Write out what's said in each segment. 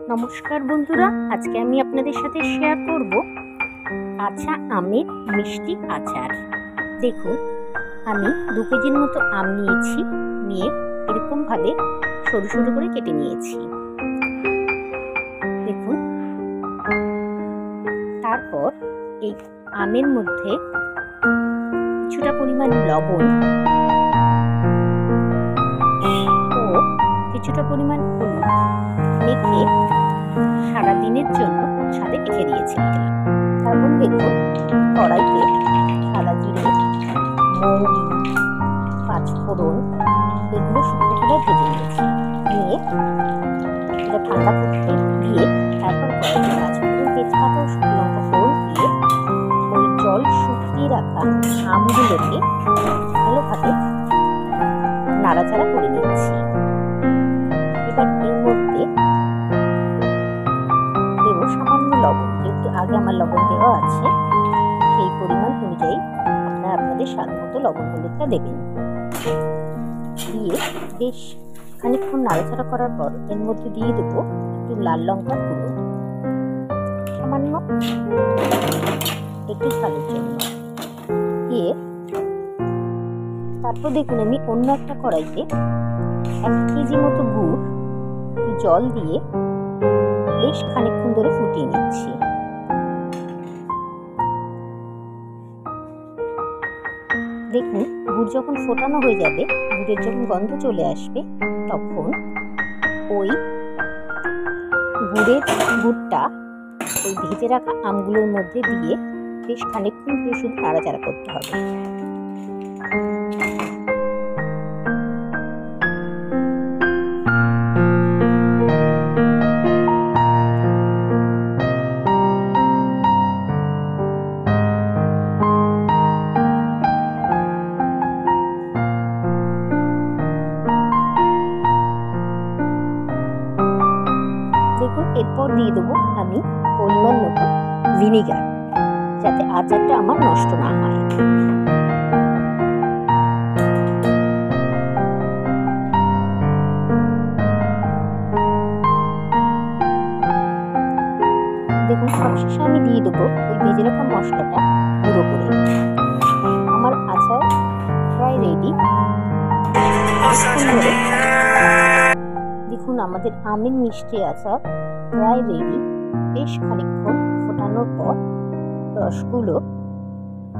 নমস্কার বন্ধুরা, আজকে আমি আপনাদের সাথে শেয়ার করব কাঁচা আমের মিষ্টি আচার। দেখুন, আমি 2 কেজির মতো আম নিয়ে এরকমভাবে সরু সরু করে কেটে নিয়েছি। দেখুন, তারপর এই আমের মধ্যে কিছুটা পরিমাণ লবণ ও কিছুটা পরিমাণ হলুদ মেখে সারাদিনের জন্য ছাদে রেখে দিয়েছিলাম। তারপর দেখুন, কড়াইতে সাদা জিরে, মৌরি, পাঁচফোড়ন এগুলো শুকনো করে ভেজে নিয়েছি। নিয়ে এটা ঠান্ডা করতে দিয়ে তারপর কড়াইতে পাঁচফোড়ন, তেজপাতা ও শুকনো লঙ্কা ফোড়ন দিয়ে ওই জল শুকিয়ে রাখা আমগুলোকে ভালোভাবে নাড়াচাড়া করে নিচ্ছি। এবার এর মধ্যে দেব সামান্য লবণ, যেহেতু আগে আমার লবণ দেওয়া আছে সেই পরিমাণ অনুযায়ী আপনারা আপনাদের স্বাদ মতো লবণ হলুদটা দেবেন। দিয়ে বেশ খানিকক্ষণ নাড়াচাড়া করার পর এর মধ্যে দিয়ে দেবো একটু লাল লঙ্কার গুঁড়ো, সামান্য একটু ঝালের জন্য। দিয়ে তারপর দেখুন, আমি অন্য একটা কড়াইতে 1 কেজি মতো গুড় জল দিয়ে বেশ খানিকক্ষণ ধরে ফুটিয়ে নিচ্ছি। দেখুন, গুড় যখন ফোটানো হয়ে যাবে, গুড়ের যখন গন্ধ চলে আসবে, তখন ওই গুড়টা ওই ভেজে রাখা আমগুলোর মধ্যে দিয়ে বেশ খানিকক্ষণ ধরে শুধু নাড়াচাড়া করতে হবে। দেখুন, এরপর দিয়ে দেবো আমি পরিমাণ মতো ভিনিগার, যাতে আচারটা আমার নষ্ট না হয়। দেখুন, সবশেষে আমি দিয়ে দেবো ওই ভেজে রাখা মশলাটা গুঁড়ো করে। আমার আচার প্রায় রেডি। দেখুন, আমাদের আমের মিষ্টি আচার প্রায় রেডি। বেশ খানিকক্ষণ ফোটানোর পর রসগুলো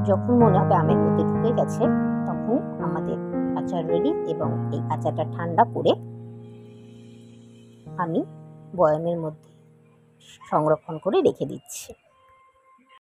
যখন মনে হবে আমের মধ্যে ঢুকে গেছে, তখন আমাদের আচার রেডি। এবং এই আচারটা ঠান্ডা করে আমি বয়ামের মধ্যে সংরক্ষণ করে রেখে দিচ্ছি।